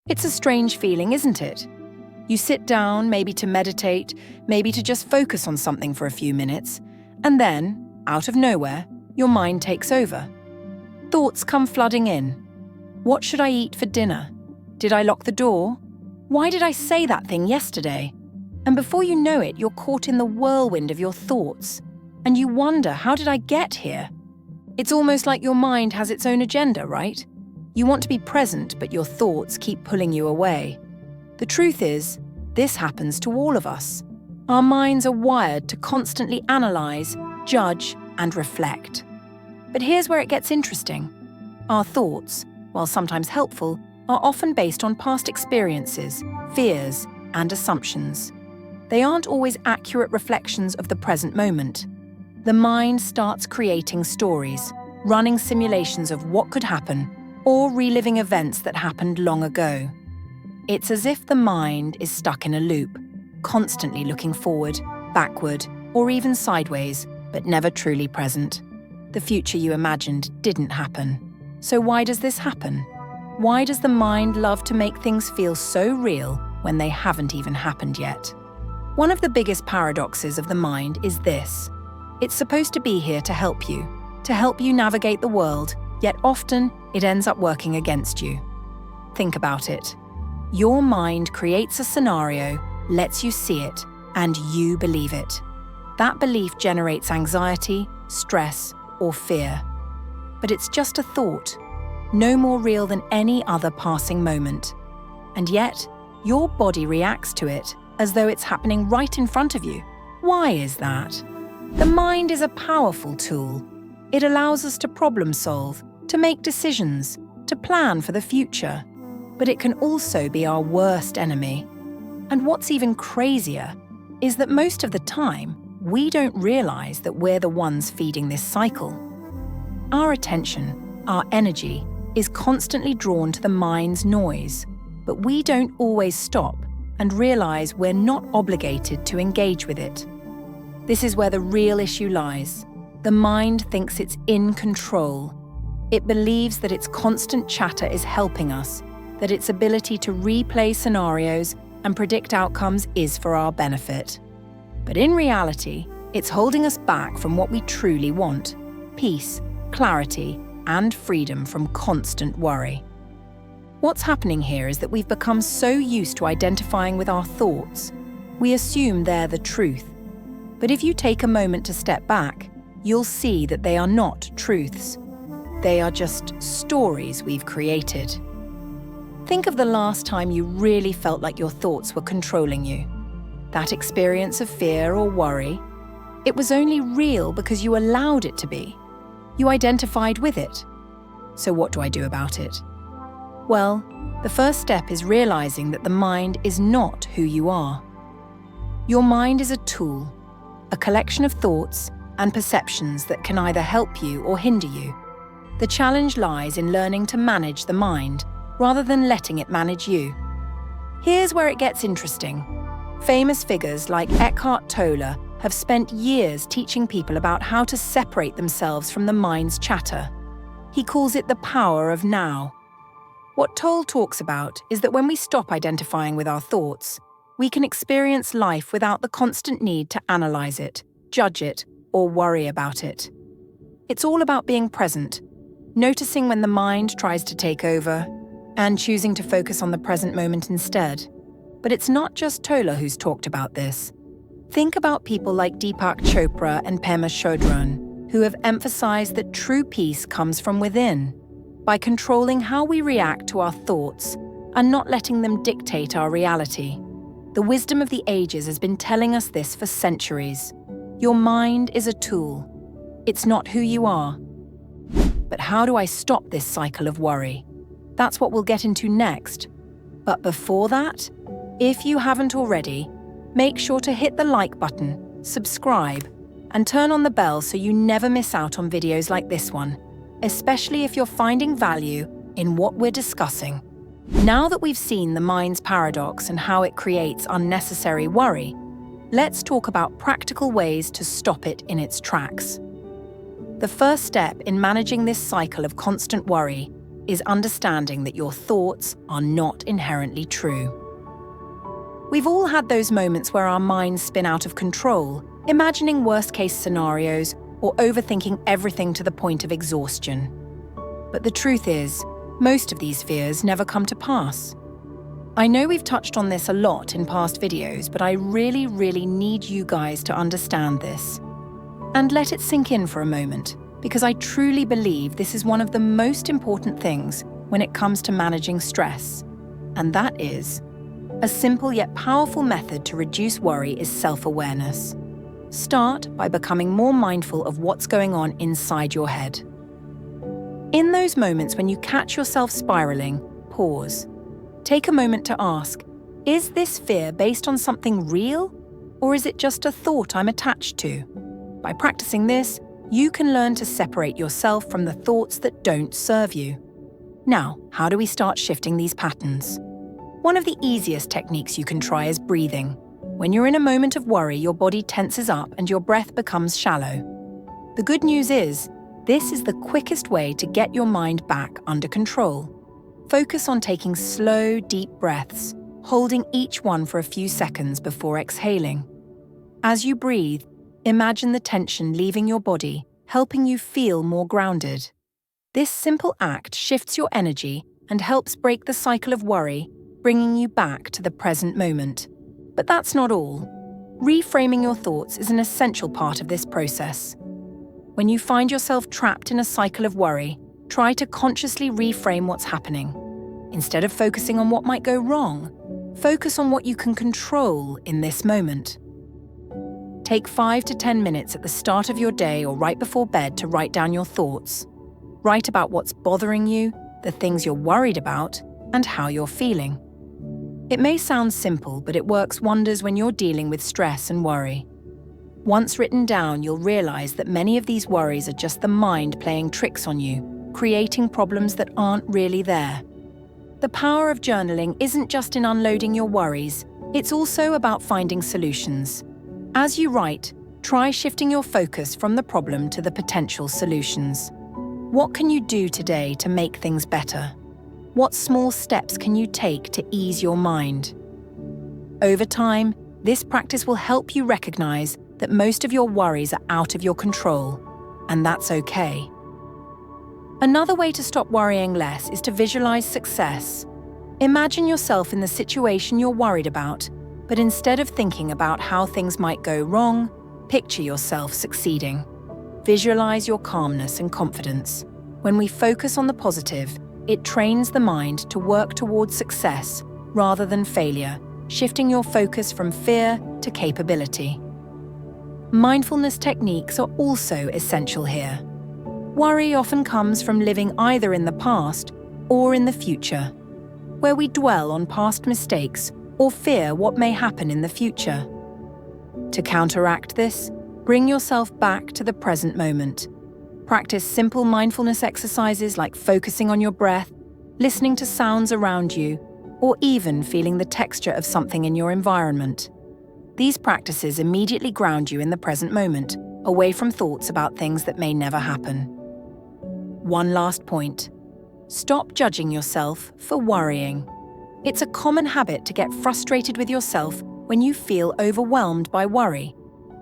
It's a strange feeling, isn't it? You sit down, maybe to meditate, maybe to just focus on something for a few minutes, and then, out of nowhere, your mind takes over. Thoughts come flooding in. What should I eat for dinner? Did I lock the door? Why did I say that thing yesterday? And before you know it, you're caught in the whirlwind of your thoughts, and you wonder, how did I get here? It's almost like your mind has its own agenda, right? You want to be present, but your thoughts keep pulling you away. The truth is, this happens to all of us. Our minds are wired to constantly analyze, judge, and reflect. But here's where it gets interesting. Our thoughts, while sometimes helpful, are often based on past experiences, fears, and assumptions. They aren't always accurate reflections of the present moment. The mind starts creating stories, running simulations of what could happen, or reliving events that happened long ago. It's as if the mind is stuck in a loop, constantly looking forward, backward, or even sideways, but never truly present. The future you imagined didn't happen. So why does this happen? Why does the mind love to make things feel so real when they haven't even happened yet? One of the biggest paradoxes of the mind is this. It's supposed to be here to help you navigate the world, yet often it ends up working against you. Think about it. Your mind creates a scenario, lets you see it, and you believe it. That belief generates anxiety, stress, or fear. But it's just a thought, no more real than any other passing moment. And yet, your body reacts to it as though it's happening right in front of you. Why is that? The mind is a powerful tool. It allows us to problem solve, to make decisions, to plan for the future. But it can also be our worst enemy. And what's even crazier is that most of the time, we don't realize that we're the ones feeding this cycle. Our attention, our energy, is constantly drawn to the mind's noise, but we don't always stop and realize we're not obligated to engage with it. This is where the real issue lies. The mind thinks it's in control. It believes that its constant chatter is helping us, that its ability to replay scenarios and predict outcomes is for our benefit. But in reality, it's holding us back from what we truly want: peace, clarity, and freedom from constant worry. What's happening here is that we've become so used to identifying with our thoughts, we assume they're the truth. But if you take a moment to step back, you'll see that they are not truths. They are just stories we've created. Think of the last time you really felt like your thoughts were controlling you. That experience of fear or worry, it was only real because you allowed it to be. You identified with it. So what do I do about it? Well, the first step is realizing that the mind is not who you are. Your mind is a tool, a collection of thoughts and perceptions that can either help you or hinder you. The challenge lies in learning to manage the mind rather than letting it manage you. Here's where it gets interesting. Famous figures like Eckhart Tolle have spent years teaching people about how to separate themselves from the mind's chatter. He calls it the power of now. What Tolle talks about is that when we stop identifying with our thoughts, we can experience life without the constant need to analyze it, judge it, or worry about it. It's all about being present, noticing when the mind tries to take over, and choosing to focus on the present moment instead. But it's not just Tolle who's talked about this. Think about people like Deepak Chopra and Pema Chodron, who have emphasized that true peace comes from within, by controlling how we react to our thoughts and not letting them dictate our reality. The wisdom of the ages has been telling us this for centuries. Your mind is a tool. It's not who you are. But how do I stop this cycle of worry? That's what we'll get into next. But before that, if you haven't already, make sure to hit the like button, subscribe, and turn on the bell so you never miss out on videos like this one, especially if you're finding value in what we're discussing. Now that we've seen the mind's paradox and how it creates unnecessary worry, let's talk about practical ways to stop it in its tracks. The first step in managing this cycle of constant worry is understanding that your thoughts are not inherently true. We've all had those moments where our minds spin out of control, imagining worst-case scenarios or overthinking everything to the point of exhaustion. But the truth is, most of these fears never come to pass. I know we've touched on this a lot in past videos, but I really need you guys to understand this. And let it sink in for a moment, because I truly believe this is one of the most important things when it comes to managing stress. And that is, a simple yet powerful method to reduce worry is self-awareness. Start by becoming more mindful of what's going on inside your head. In those moments when you catch yourself spiraling, pause. Take a moment to ask, is this fear based on something real, or is it just a thought I'm attached to? By practicing this, you can learn to separate yourself from the thoughts that don't serve you. Now, how do we start shifting these patterns? One of the easiest techniques you can try is breathing. When you're in a moment of worry, your body tenses up and your breath becomes shallow. The good news is, this is the quickest way to get your mind back under control. Focus on taking slow, deep breaths, holding each one for a few seconds before exhaling. As you breathe, imagine the tension leaving your body, helping you feel more grounded. This simple act shifts your energy and helps break the cycle of worry, bringing you back to the present moment. But that's not all. Reframing your thoughts is an essential part of this process. When you find yourself trapped in a cycle of worry, try to consciously reframe what's happening. Instead of focusing on what might go wrong, focus on what you can control in this moment. Take 5 to 10 minutes at the start of your day or right before bed to write down your thoughts. Write about what's bothering you, the things you're worried about, and how you're feeling. It may sound simple, but it works wonders when you're dealing with stress and worry. Once written down, you'll realize that many of these worries are just the mind playing tricks on you, creating problems that aren't really there. The power of journaling isn't just in unloading your worries, it's also about finding solutions. As you write, try shifting your focus from the problem to the potential solutions. What can you do today to make things better? What small steps can you take to ease your mind? Over time, this practice will help you recognize that most of your worries are out of your control, and that's okay. Another way to stop worrying less is to visualize success. Imagine yourself in the situation you're worried about, but instead of thinking about how things might go wrong, picture yourself succeeding. Visualize your calmness and confidence. When we focus on the positive, it trains the mind to work towards success rather than failure, shifting your focus from fear to capability. Mindfulness techniques are also essential here. Worry often comes from living either in the past or in the future, where we dwell on past mistakes or fear what may happen in the future. To counteract this, bring yourself back to the present moment. Practice simple mindfulness exercises like focusing on your breath, listening to sounds around you, or even feeling the texture of something in your environment. These practices immediately ground you in the present moment, away from thoughts about things that may never happen. One last point. Stop judging yourself for worrying. It's a common habit to get frustrated with yourself when you feel overwhelmed by worry.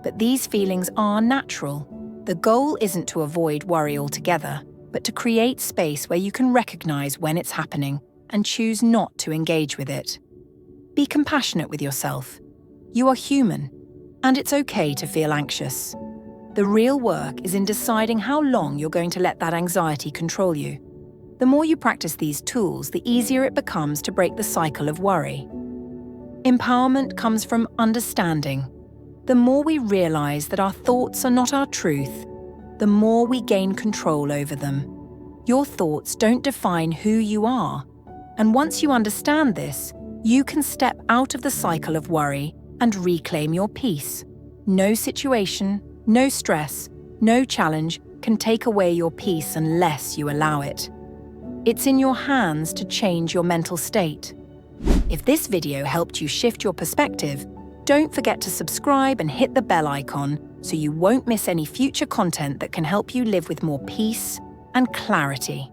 But these feelings are natural. The goal isn't to avoid worry altogether, but to create space where you can recognize when it's happening and choose not to engage with it. Be compassionate with yourself. You are human, and it's okay to feel anxious. The real work is in deciding how long you're going to let that anxiety control you. The more you practice these tools, the easier it becomes to break the cycle of worry. Empowerment comes from understanding. The more we realize that our thoughts are not our truth, the more we gain control over them. Your thoughts don't define who you are. And once you understand this, you can step out of the cycle of worry and reclaim your peace. No situation, no stress, no challenge can take away your peace unless you allow it. It's in your hands to change your mental state. If this video helped you shift your perspective, don't forget to subscribe and hit the bell icon so you won't miss any future content that can help you live with more peace and clarity.